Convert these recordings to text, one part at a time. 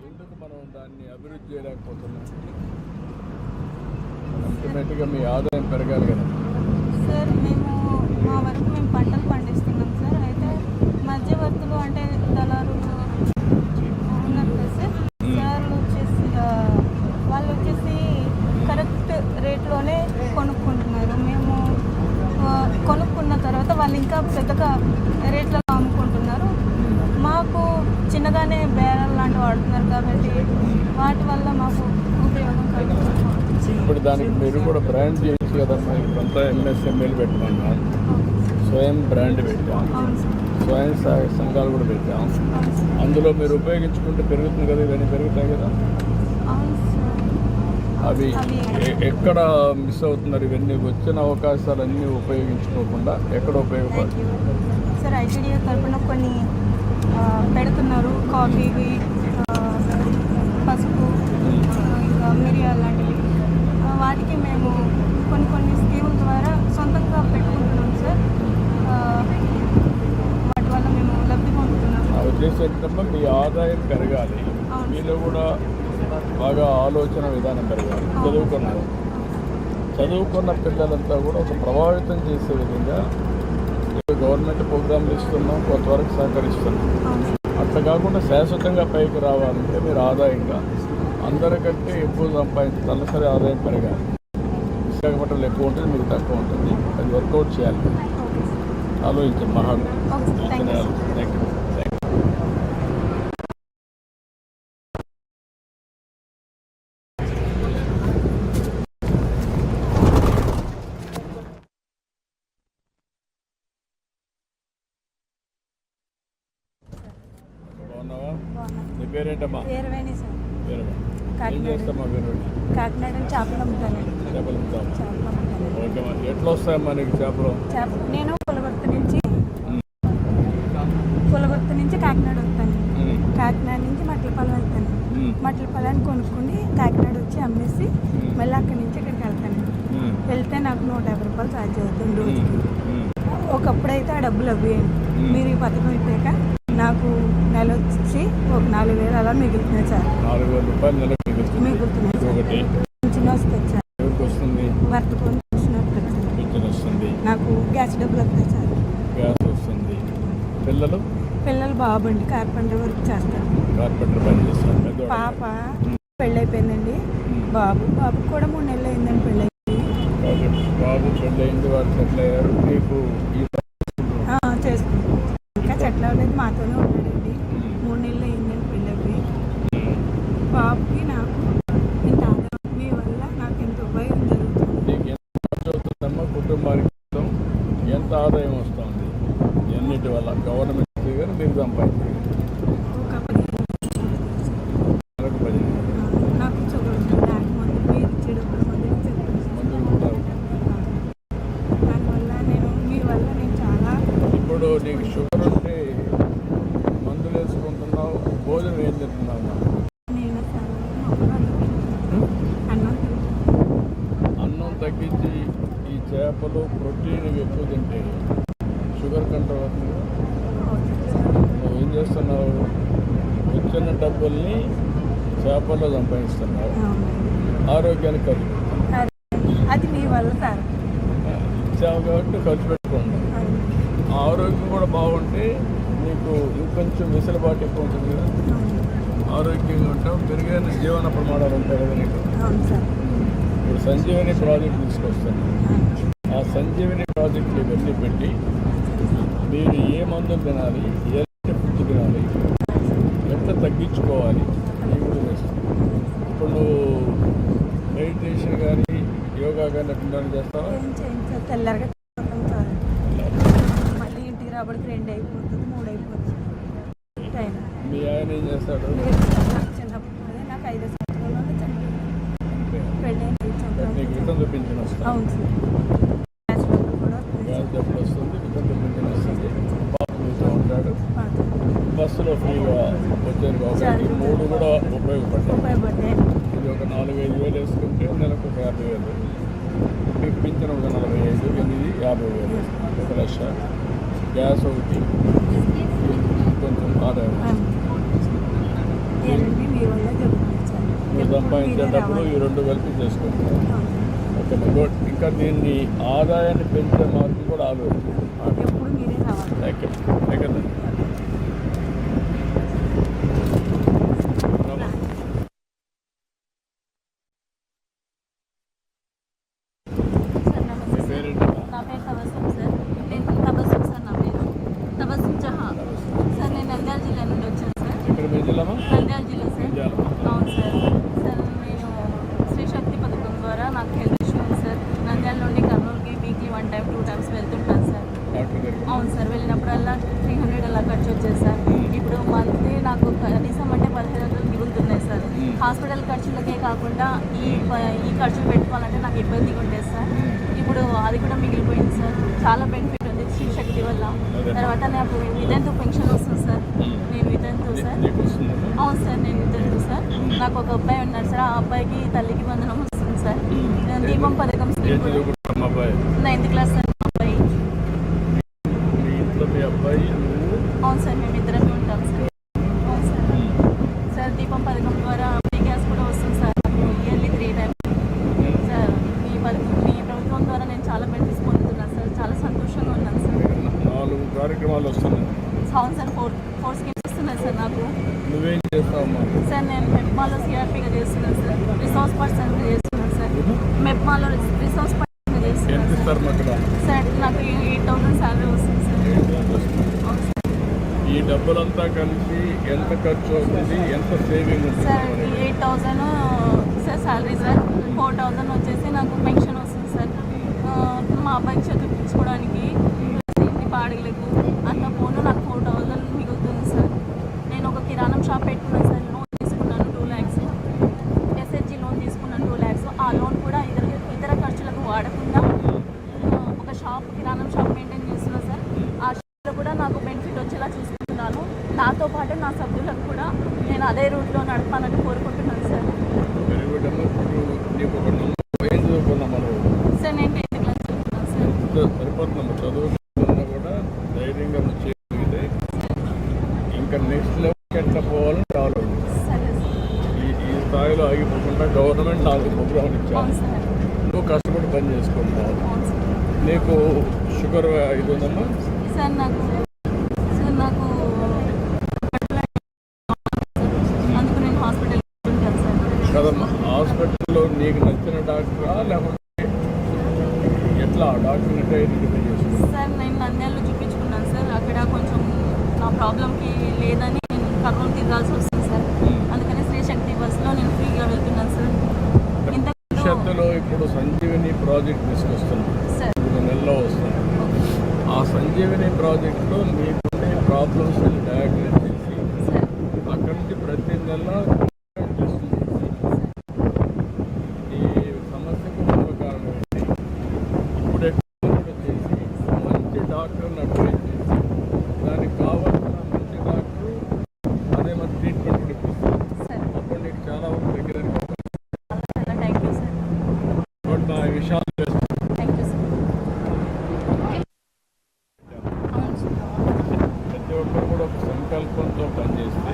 ఎందుకు మనం దాన్ని అభివృద్ధి చేయలేకపోతున్నాం? అల్టిమేట్గా మీ ఆదాయం పెరగాలి కదా సార్. మా వరకు మేము పంటలు పండిస్తున్నాం సార్. అయితే మధ్యవర్తులు అంటే దళారులు ఉన్నారు కదా సార్. వాళ్ళు వచ్చేసి కరెక్ట్ రేట్లోనే కొనుక్కుంటున్నారు. మేము కొనుక్కున్న తర్వాత వాళ్ళు ఇంకా పెద్దగా రేట్లలో అమ్ముకుంటున్నారు. మాకు చిన్నగానే బేరాలు లాంటివి వాడుతున్నారు కాబట్టి వాటి వల్ల మాకు ఉపయోగం కలుగుతుంది. ఇప్పుడు దానికి మీరు కూడా బ్రాండ్ చేయొచ్చు కదమ్మా. ఇప్పుడంతా ఎంఎస్ఎంఈలు పెట్టుకున్నాం, స్వయం బ్రాండ్ పెట్టాం, స్వయం సహాయ సంఘాలు కూడా పెట్టాం. అందులో మీరు ఉపయోగించుకుంటే పెరుగుతుంది కదా, ఇవన్నీ పెరుగుతాయి కదా. అవి ఎక్కడ మిస్ అవుతున్నారు? ఇవన్నీ వచ్చిన అవకాశాలన్నీ ఉపయోగించుకోకుండా ఎక్కడ ఉపయోగపడుతుంది? సార్ ఐటీడీఏ తరఫున కొన్ని పెడుతున్నారు. కాఫీవి, పసుపు, ఇంకా మిరియాలు లాంటివి. వాటికి మేము కొన్ని స్కీముల ద్వారా సొంతంగా పెట్టుకుంటున్నాం సార్. వాటి వల్ల మేము లబ్ధి పొందుతున్నాం. ఆ ఉద్దేశం మీ ఆదాయం పెరగాలి, మీలో కూడా బాగా ఆలోచన విధానం పెరగాలి. చదువుకున్న పిల్లలంతా కూడా ఒక ప్రభావితం చేసే విధంగా గవర్నమెంట్ ప్రోగ్రాంలు ఇస్తున్నాం, కొంతవరకు సహకరిస్తున్నాం. అట్లా కాకుండా శాశ్వతంగా పైకి రావాలంటే మీరు ఆదాయంగా అందరికంటే ఎక్కువ సంపాదించి తలసరి ఆదాయం పెరగాలి. విశాఖపట్నంలో ఎక్కువ ఉంటుంది, మీకు తక్కువ ఉంటుంది. అది వర్కౌట్ చేయాలి. ఆలోచించండి. Thank you. బాగున్నావా? నీ పేరేంటమ్మా? కాకినాడ చేపలు అమ్ముతానండి. చేపలు అమ్ముతాం. ఓకే. ఎట్లా వస్తాయమ్మా నీకు చేపలు? నేను పులగుర్తి నుంచి కాకినాడ వస్తాను. కాకినాడ నుంచి మట్లపాలెం వెళ్తాను. మట్లపాలెం కొనుక్కొని కాకినాడ వచ్చి అమ్మేసి మళ్ళీ అక్కడి నుంచి ఇక్కడికి వెళ్తాను. వెళ్తే నాకు 150 రూపాయలు ఛార్జ్ అవుతుంది రోజుకి. ఒకప్పుడైతే ఆ డబ్బులు అవ్వేయండి. మీరు ఈ పథకం పెట్టాక నాకు నెల వచ్చి ఒక 4,000 అలా మిగులుతున్నాయి సార్. 4,000 రూపాయలు నెల మిగులుతున్నాయి సార్. పింఛన్ వస్తుంది సార్. భర్త పింఛన్ వస్తుంది. నాకు గ్యాస్ డబ్బులు వస్తాయి సార్. గ్యాస్ వస్తుంది. పిల్లలు బాబు అండి కార్పెంటర్ వర్క్ చేస్తారు. కార్పెంటర్ పని చేస్తారు. పాప పెళ్ళైపోయిందండి. బాబుకి కూడా 3 నెలలు అయిందండి పెళ్ళి. బాబు పెళ్ళయింది, వాళ్ళు సెటిల్ అయ్యారు. మీకు చేసుకుంటాం. ఇంకా సెటిల్ అవ్వలేదు, మాతోనే ఉన్నాడండి. 3 నెలలు అయిందండి పెళ్ళి. బాబుకి నాకు ఇంత ఆదాయం మీ వల్ల నాకు ఎంత ఉపయోగం జరుగుతుంది. కుటుంబానికి ఎంత ఆదాయం వస్తుంది? ఎన్నిటి వల్ల? గవర్నమెంట్ కానీ మీరు సంపాదించారు. నాకు షుగర్ మీరు ఇచ్చేటప్పుడు మందులు కూడా దానివల్ల మీ వల్ల నేను చాలా. ఇప్పుడు నీకు షుగర్ ఉంటే మందులు వేసుకుంటున్నావు, భోజనం ఏం తింటున్నావు? నేను అన్నం తగ్గించి ఈ చేపలు ప్రోటీన్ ఎక్కువ తింటే షుగర్ కంట్రోల్ అవుతుంది. నువ్వు ఏం చేస్తున్నావు? వచ్చిన డబ్బుల్ని చేపల్లో సంపాదిస్తున్నావు, ఆరోగ్యానికి ఖర్చు అది మీ వల్ల సార్. ఇచ్చావు కాబట్టి ఖర్చు పెట్టుకోండి. ఆరోగ్యం కూడా బాగుంటే నీకు ఇంకొంచెం వెసులుబాటు ఎక్కువ ఉంటుంది కదా. ఆరోగ్యంగా ఉంటావు, మెరుగైన జీవన ప్రమాణాలు ఉంటాయి కదా నీకు. ఇప్పుడు సంజీవని ప్రాజెక్ట్ తీసుకొస్తాను. ఆ సంజీవని ప్రాజెక్టులు ఇవన్నీ పెట్టి మీరు ఏ మందులు తినాలి, ఎలాంటి ఫుడ్ తినాలి, ఎంత తగ్గించుకోవాలి అని కూడా చేస్తాను. ఇప్పుడు నువ్వు మెడిటేషన్ కానీ యోగా కానీ ఎట్లా చేస్తావా? తెల్లరగా మళ్ళీ ఇంటికి రాబడికి 2 అయిపోతుంది, 3 అయిపోతుంది టైం. మీ ఆయన ఏం చేస్తాడు? చిన్నప్పుడు నాకు 5 సంవత్సరాలు పెళ్ళి నీకు రిటర్న్ చూపించిన వస్తాను. అవును సార్. గ్యాస్ డబ్బులు వస్తుంది, రిటర్న్ చూపించిన వస్తుంది. పాప మీతో ఉంటాడు. బస్సులో ఫ్రీగా వచ్చారు కాబట్టి 3 కూడా ఉపయోగపడ్డాయి. ఇది ఒక 4-5 వేలు వేసుకుంటే నెలకు 50,000. మీకు పింఛన్ ఒక 45, 50,000, 1,00,000. గ్యాస్ ఒకటి కొంచెం ఆదాయం. వల్ల జరుగుతుంది సార్. నువ్వు సంపాదించేటప్పుడు ఈ రెండు కలిపి చేసుకుంటావు. Okay good. ఇంకా దీన్ని ఆదాయాన్ని పెంచే మార్గం కూడా ఆలోచించు. ఎప్పుడు మీరే రావాలి. Thank you. నా పేరు తబస్సుమ్ సార్. నేను తబస్సుమ్ సార్. నా పేరు తబస్సుమ్ జహాన్ సార్. నేను నంద్యాల జిల్లా నుండి వచ్చాను సార్. ఇక్కడ మీ జిల్లా నంద్యాల జిల్లా సార్. అవును సార్. సార్ నేను స్త్రీ శక్తి పథకం ద్వారా నాకు హెల్త్ ఇష్యూ ఉంది సార్. నంద్యాల నుండి కర్నూలుకి వీక్లీ 1 time 2 times వెళ్తుంటాను సార్. అవును సార్. వెళ్ళినప్పుడల్లా 300 అలా ఖర్చు వచ్చేది సార్. ఇప్పుడు మంత్లీ నాకు కనీసం అంటే 1500 మిగులుతున్నాయి సార్. హాస్పిటల్ ఖర్చులకే కాకుండా ఈ ఖర్చులు పెట్టుకోవాలంటే నాకు ఇబ్బందిగా ఉండేది సార్. ఇప్పుడు అది కూడా మిగిలిపోయింది సార్. చాలా బెనిఫిట్ ఉంది స్త్రీ శక్తి వల్ల. తర్వాత నాకు వితంతు పెన్షన్ వస్తుంది సార్. నేను వితంతు సార్. అవును సార్. నేను వితంతు సార్. నాకు ఒక అబ్బాయి ఉన్నాడు సార్. ఆ అబ్బాయికి తల్లికి వందనం వస్తుంది సార్. దీపం పథకం 9th క్లాస్ సార్. మా అబ్బాయి అవును సార్. మేము ఇద్దరమే ఉంటాం సార్. అవును సార్. సార్ దీపం పథకం ద్వారా ఫ్రీ గ్యాస్ కూడా వస్తుంది సార్. Yearly 3 times sir. మీ ప్రభుత్వం ద్వారా నేను చాలా బెనిఫిట్స్ పొందుతున్నాను సార్. చాలా సంతోషంగా ఉన్నాను సార్. 4 కార్యక్రమాలు వస్తున్నాయి. అవును సార్. 4 స్కీమ్స్ వస్తున్నాయి సార్ నాకు. నువ్వేం చేస్తావమ్మా? సార్ నేను మెప్మాలో సిఆర్పీగా చేస్తున్నాను సార్. రిసోర్స్ పర్సన్గా చేస్తున్నాను సార్. మెప్మాలో రిసోర్స్ పర్సన్గా చేస్తున్నాను సార్. నాకు 8,000 శాలరీ వస్తుంది సార్. ఈ డబ్బులంతా కలిసి ఎంత ఖర్చు అవుతుంది, ఎంత సేవింగ్ ఉంది సార్? 8,000 sir salary sir. 4,000 వచ్చేసి నాకు పెన్షన్ వస్తుంది సార్. మా అబ్బాయికి చదివించుకోవడానికి ఇంటి బాడీలకు అంత పోను నాకు 4,000 మిగులుతుంది సార్. నేను ఒక కిరాణం షాప్ పెట్టుకున్నాను సార్. లోన్ తీసుకున్నాను 2 lakhs. ఎస్హెచ్జి లోన్ తీసుకున్నాను 2 lakhs. ఆ లోన్ కూడా ఇతర ఖర్చులకు వాడకుండా ఒక షాప్ కిరాణం షాప్ మెయింటైన్ చేస్తున్నాను సార్. ఆ షాప్లో కూడా నాకు బెనిఫిట్ వచ్చేలా చూసుకుంటున్నాను. నాతో పాటు నా సభ్యులకు కూడా నేను అదే రూట్లో నడపాలని కోరుకుంటున్నాను సార్. సార్ నేను 10th క్లాస్ చదువుతున్నాను సార్. సరిపోతున్నాము. చదువుతున్నా కూడా ధైర్యంగా చేయగలిగితే ఇంకా నెక్స్ట్ లెవెల్కి ఎట్లా పోవాలని ఆలోచించాలి. సరే సార్. ఈ స్థాయిలో ఆగిపోకుండా గవర్నమెంట్ నాకు ప్రోగ్రామ్ ఇచ్చాను. నువ్వు కష్టపడి పని చేసుకుంటున్నావు. నీకు షుగర్ ఇది ఉందమ్మా సార్? నాకు అందుకు నేను హాస్పిటల్ ఉంటాను సార్. కదమ్మా, హాస్పిటల్లో నీకు నచ్చిన డాక్టరా లేకపోతే ఎట్లా డాక్టర్ని ఐడెంటిఫై చేసుకున్నాను? సార్ నేను నంద్యాలలో చూపించుకున్నాను సార్. అక్కడ కొంచెం నా ప్రాబ్లంకి లేదని నేను కర్నూలు తిరగాల్సి వస్తుంది సార్. అందుకని స్త్రీ శక్తి బస్సులో నేను ఫ్రీగా వెళ్తున్నాను సార్. భవిష్యత్తులో ఇప్పుడు సంజీవిని ప్రాజెక్ట్ తీసుకొస్తున్నాం సార్. 3 నెలల్లో వస్తుంది. ఆ సంజీవిని ప్రాజెక్టులో మీకుండే ప్రాబ్లమ్స్ డయాగ్నోస్ చేసి అక్కడి నుంచి ప్రతి నెల ఈ సమస్యకు మూల కారణం ఏంటి, ఇప్పుడు ఎక్కడ చేసి మంచి డాక్టర్ని అడ్వైజ్ చేసి దానికి కావాల్సిన మంచి డాక్టరు అదే మన ట్రీట్మెంట్ కూడా ఇప్పిస్తారు. అప్పుడు నీకు చాలా వరకు దగ్గర థ్యాంక్ యూ సార్. బట్ నా విషయాలు ప్రతి ఒక్కరు కూడా ఒక సంకల్పంతో పనిచేస్తే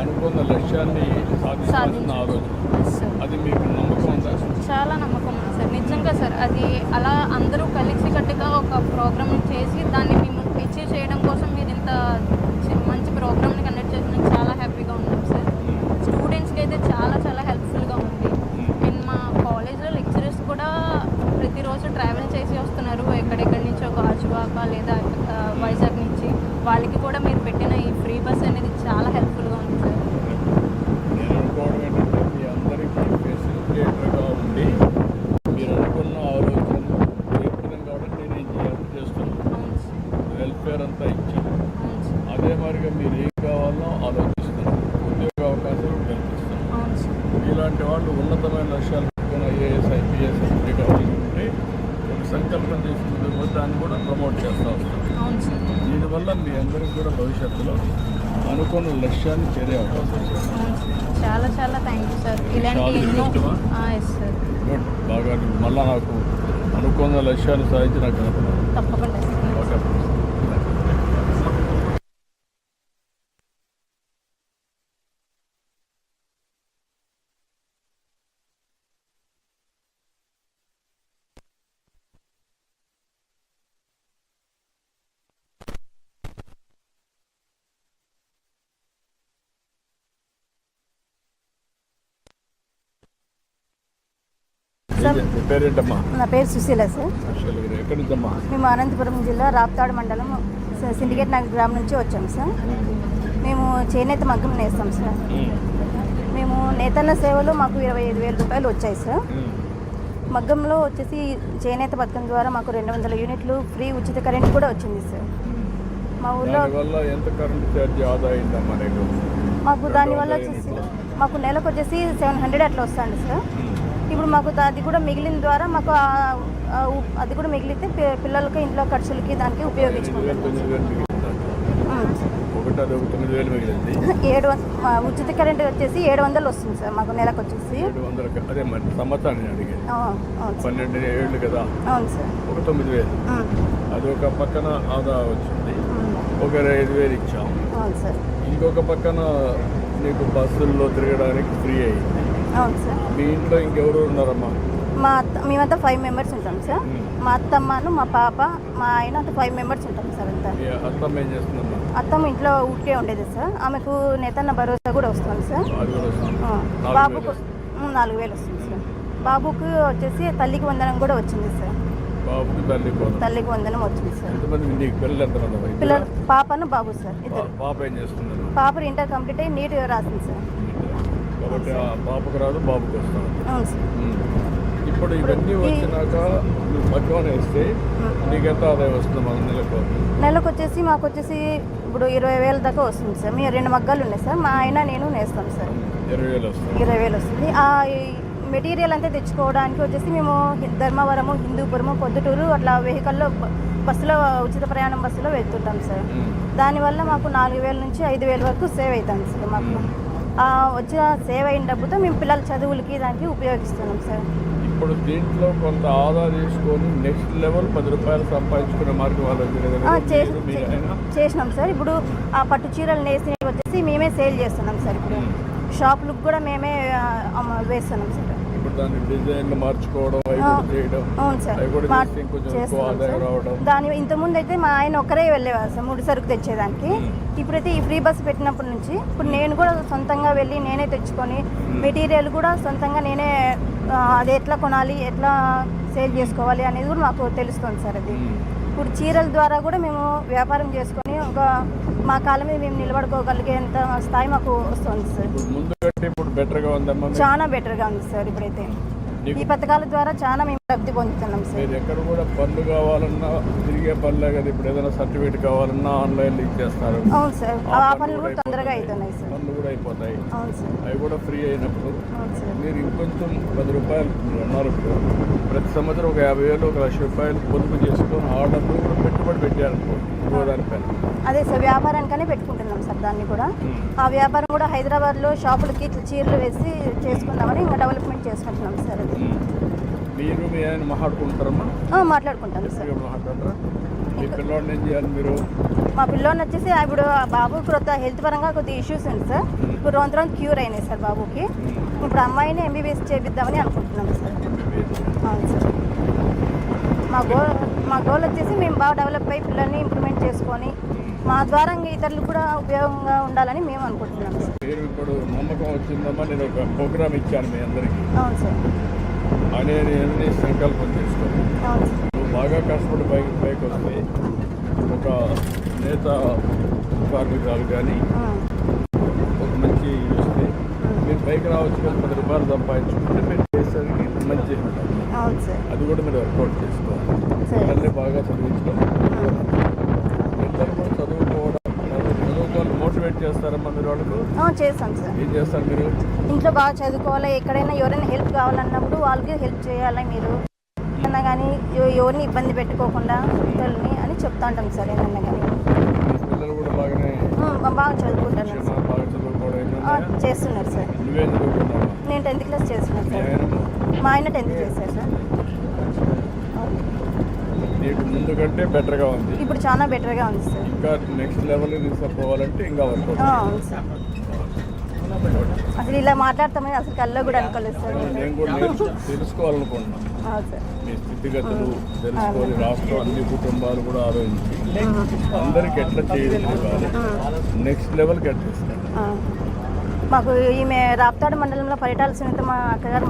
అనుకున్న లక్ష్యాన్ని సాధించాల్సిన ఆలోచన. అది మీకు నమ్మకం ఉందా? చాలా నమ్మకం ఉంది సార్. నిజంగా సార్. అది అలా అందరూ కలిసికట్టుగా ఒక ప్రోగ్రామ్ చేసి దాన్ని మేము అచీవ్ చేయడం కోసం మీరు ఇంత మంచి ప్రోగ్రామ్ని కండక్ట్ చేసినందుకు చాలా హ్యాపీగా ఉన్నాం సార్. స్టూడెంట్స్కి అయితే చాలా చాలా హెల్ప్ఫుల్గా ఉంది. అండ్ మా కాలేజ్లో లెక్చరర్స్ కూడా ప్రతిరోజు ట్రావెల్ చేసి వస్తున్నారు. ఎక్కడెక్కడి నుంచో గాజువాక లేదా వైజాగ్ నుంచి. వాళ్ళకి కూడా మీరు పెట్టిన ఈ ఫ్రీ బస్ అనేది చాలా హెల్ప్ఫుల్గా ఉంది సార్. నేను అనుకోవడం ఏంటంటే మీ అందరికీ ఫెసిలిటేటర్గా ఉండి మీరు అనుకున్న ఆలోచనలు ఏ విధంగా కూడా నేను ఏం చేయాలి చేస్తున్నాను. వెల్ఫేర్ అంతా ఇచ్చాను. అదే మరిగా మీరు ఏం కావాలో ఆలోచిస్తున్నాను. ఉద్యోగ అవకాశాలు కల్పిస్తున్నాను. ఇలాంటి వాళ్ళు ఉన్నతమైన లక్ష్యాలు పెట్టుకున్న ఐఏఎస్ ఐపీఎస్ కావాలనుకుంటే ఒక సంకల్పం చేసుకుంటే దాన్ని కూడా ప్రమోట్ చేస్తూ వస్తాను. దీనివల్ల మీ అందరికీ కూడా భవిష్యత్తులో అనుకున్న లక్ష్యాన్ని చేరే అవకాశం చాలా చాలా థ్యాంక్ యూ సార్. ఇలాంటి ఎన్నో సార్. గుడ్. బాగా మళ్ళీ నాకు అనుకున్న లక్ష్యాన్ని సాధించి నాకు తప్పకుండా ఓకే. మీ పేరేంటమ్మా? నా పేరు సుశీల సార్. సుశీల గారు ఎక్కడి నుంచమ్మా? మేము అనంతపురం జిల్లా రాప్తాడు మండలం సిండికేట్ నగర్ గ్రామం నుంచి వచ్చాము సార్. మేము చేనేత మగ్గం నేస్తాం సార్. మేము నేతన్న సేవలో మాకు 25,000 రూపాయలు వచ్చాయి సార్. మగ్గంలో వచ్చేసి చేనేత పథకం ద్వారా మాకు 200 యూనిట్లు ఫ్రీ ఉచిత కరెంట్ కూడా వచ్చింది సార్. మా ఊళ్ళో దానివల్ల ఎంత కరెంట్ ఛార్జ్ ఆదా అయిందమ్మా నీకు? మాకు దానివల్ల వచ్చేసి మాకు నెలకు వచ్చేసి 700 అట్లా వస్తుంది సార్. ఇప్పుడు మాకు అది కూడా మిగిలిన ద్వారా మాకు అది కూడా మిగిలితే పిల్లలకి ఇంట్లో ఖర్చులకి దానికి ఉపయోగించుకుంటాం. 9,000 మిగిలింది. 700 ఉచిత కరెంట్ వచ్చేసి 700 వస్తుంది సార్ మాకు నెలకు వచ్చేసి. 700 అదే మరి సంవత్సరాన్ని అడిగేది. అవును సార్. 12 ఏళ్ళు కదా. అవును సార్. ఒక 9,000 అది ఒక పక్కన ఆదా వచ్చింది. ఒక 5,000 ఇచ్చాం. అవును సార్. ఇంకొక పక్కన నీకు బస్సుల్లో తిరగడానికి ఫ్రీ అయింది. అవును సార్. మీ ఇంట్లో ఇంకెవరు ఉన్నారమ్మా? మేమంతా 5 మెంబర్స్ ఉంటాం సార్. మా అత్తమ్మను మా పాప మా ఆయన అంతా 5 మెంబర్స్ ఉంటాం సార్. అంతా మీ అత్తమ్మ ఏం చేస్తుందమ్మా? అత్తమ్మ ఇంట్లో ఊరికే ఉండేది సార్. ఆమెకు నేతన్న భరోసా కూడా వస్తుంది సార్. అది కూడా వస్తుంది. బాబుకు 4,000 వస్తుంది సార్. బాబుకు వచ్చేసి తల్లికి వందనం కూడా వచ్చింది సార్. బాబుకి తల్లికి వందనం వచ్చింది సార్. ఎంతమంది నీకు పిల్లలు ఎంతమంది? పిల్లలు పాపను బాబు సార్ ఇద్దరు. పాప ఏం చేస్తున్నారు? పాప ఇంటర్ కంప్లీట్ అయ్యి నీట్గా రాసింది సార్. కాబట్టి ఆ పాపకు రాదు, బాబుకి వస్తాను. అవును సార్. ఇప్పుడు ఇవన్నీ వచ్చినాక నువ్వు మగ్గం వేస్తే నీకెంత ఆదాయం వస్తుంది మన నెలకు వచ్చేసి మాకు వచ్చేసి ఇప్పుడు 20,000 దాకా వస్తుంది సార్. మేము 2 మగ్గాలు ఉన్నాయి సార్. మా ఆయన నేను నేస్తాం సార్. 20,000 వస్తుంది. 20,000 వస్తుంది. ఆ మెటీరియల్ అంతా తెచ్చుకోవడానికి వచ్చేసి మేము ధర్మవరము, హిందూపురము, పొద్దుటూరు అట్లా వెహికల్లో బస్సులో ఉచిత ప్రయాణం బస్సులో వెళ్తుంటాం సార్. దానివల్ల మాకు 4,000 నుంచి 5,000 వరకు సేవ్ అవుతుంది సార్. మాకు వచ్చిన సేవ్ అయిన డబ్బుతో మేము పిల్లల చదువులకి దానికి ఉపయోగిస్తున్నాం సార్. ఇప్పుడు దీంట్లో కొంత ఆదా తీసుకొని నెక్స్ట్ లెవెల్ 10 రూపాయలు సంపాదించుకునే మార్గం చేసినాం సార్. ఇప్పుడు ఆ పట్టు చీరలు నేసి వచ్చేసి మేమే సేల్ చేస్తున్నాం సార్. ఇప్పుడు షాపులకు కూడా మేమే వేస్తున్నాం సార్. ఇప్పుడు దాన్ని డిజైన్లు మార్చుకోవడం అవును సార్. దాని ఇంతకుముందు అయితే మా ఆయన ఒక్కరే వెళ్ళేవారు సార్ ముడి సరుకు తెచ్చేదానికి. ఇప్పుడైతే ఈ ఫ్రీ బస్ పెట్టినప్పటి నుంచి ఇప్పుడు నేను కూడా సొంతంగా వెళ్ళి నేనే తెచ్చుకొని మెటీరియల్ కూడా సొంతంగా నేనే అది ఎట్లా కొనాలి, ఎట్లా సేల్ చేసుకోవాలి అనేది కూడా మాకు తెలుస్తుంది సార్. అది ఇప్పుడు చీరల ద్వారా కూడా మేము వ్యాపారం చేసుకొని ఒక మా కాలం మీద మేము నిలబడుకోగలిగేంత స్థాయి మాకు వస్తుంది సార్. చాలా బెటర్గా ఉంది సార్. ఇప్పుడైతే ఈ పథకాల ద్వారా చాలా మేము లబ్ధి పొందుతున్నాం సార్. ఎక్కడ కూడా పనులు కావాలన్నా తిరిగే పనులే కదా. ఇప్పుడు ఏదైనా సర్టిఫికేట్ కావాలన్నా ఆన్లైన్ లింక్ చేస్తారు. అవును సార్. ఆ పనులు కూడా తొందరగా అవుతున్నాయి సార్. పనులు కూడా అయిపోతాయి. అవును సార్. అవి కూడా ఫ్రీ అయినప్పుడు అవును సార్. మీరు ఇంకొంచెం 10 రూపాయలు అన్నారు. ప్రతి సంవత్సరం ఒక 50,000 ఒక 1,00,000 రూపాయలు పొదుపు చేసుకొని ఆ డబ్బులు కూడా పెట్టుబడి పెట్టారనుకోండి దానిపైన. అదే సార్ వ్యాపారానికనే పెట్టుకుంటున్నాం సార్. దాన్ని కూడా ఆ వ్యాపారం కూడా హైదరాబాద్లో షాపులకి ఇట్లా చీరలు వేసి చేసుకుందామని ఇంకా డెవలప్మెంట్ చేసుకుంటున్నాం సార్. అది మీరు మీ ఆయన మాట్లాడుకుంటారమ్మా? మాట్లాడుకుంటాను సార్. మాట్లాడతారా? మీ పిల్లోడిని ఏం చేయాలి మీరు? మా పిల్లోని వచ్చేసి ఇప్పుడు బాబు కొత్త హెల్త్ పరంగా కొద్దిగా ఇష్యూస్ ఉంది సార్. ఇప్పుడు రోజు క్యూర్ అయినాయి సార్ బాబుకి. ఇప్పుడు అమ్మాయిని MBBS చేపిద్దామని అనుకుంటున్నాం సార్. అవును సార్. మా గోల్ వచ్చేసి మేము బాగా డెవలప్ అయ్యి పిల్లల్ని ఇంప్రూవ్మెంట్ చేసుకొని మా ద్వారా ఇతరులు కూడా ఉపయోగంగా ఉండాలని మేము అనుకుంటున్నాం సార్. మీరు ఇప్పుడు నమ్మకం వచ్చిందమ్మా, నేను ఒక ప్రోగ్రామ్ ఇచ్చాను మీ అందరికీ. అవును సార్. అనేది సంకల్పం చేసుకోండి. అవును సార్. నువ్వు బాగా కష్టపడి పైకి వస్తే ఒక నేత కార్మికురాలు కానీ ఒక మంచి వస్తే మీరు పైకి రావచ్చు. 10 రూపాయలు సంపాదించుకుంటే మీరు చేసేసరికి మంచి అవును సార్. అది కూడా మీరు వర్కౌట్ చేసుకోవాలి. పిల్లల్ని బాగా చదివించడం, ఇద్దరు కూడా చదువుకోవడం మోటివేట్ చేస్తారమ్మా మీరు వాళ్ళకు? చేస్తాం సార్. ఏం చేస్తారు మీరు? ఇంట్లో బాగా చదువుకోవాలి. ఎక్కడైనా ఎవరైనా హెల్ప్ కావాలన్నప్పుడు వాళ్ళకి హెల్ప్ చేయాలి. మీరు ఏమన్నా కానీ ఎవరిని ఇబ్బంది పెట్టుకోకుండా పిల్లల్ని అని చెప్తా ఉంటాం సార్. ఏమన్నా కానీ పిల్లలు కూడా బాగా చదువుకుంటాను. బాగా చదువుకోవడం చేస్తున్నారు సార్. నువ్వేం చదువుకున్నావు? నేను 10th క్లాస్ చేస్తున్నాను సార్. మా ఆయన 10th చేశారు సార్. నీకు ముందు కంటే బెటర్గా ఉంది. ఇప్పుడు చాలా బెటర్గా ఉంది సార్. ఇంకా నెక్స్ట్ లెవెల్ తీసుకుపోవాలంటే ఇంకా వర్క్ అవును సార్. అసలు ఇలా మాట్లాడతామని అసలు కల్లో కూడా అనుకోలేదు సార్. నేను కూడా తెలుసుకోవాలనుకుంటున్నాను సార్. మీ స్థితిగతులు తెలుసుకొని రాష్ట్రం అన్ని కుటుంబాలు కూడా ఆలోచించి అందరికి ఎట్లా చేయాలి, నెక్స్ట్ లెవెల్కి ఎట్లా ఇస్తారు. మాకు ఈమె రాప్తాడు మండలంలో పరిటాల సునీత మా అక్కగారు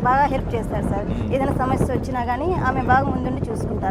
బాగా హెల్ప్ చేస్తారు సార్. ఏదైనా సమస్య వచ్చినా కానీ ఆమె బాగా ముందుండి చూసుకుంటారు.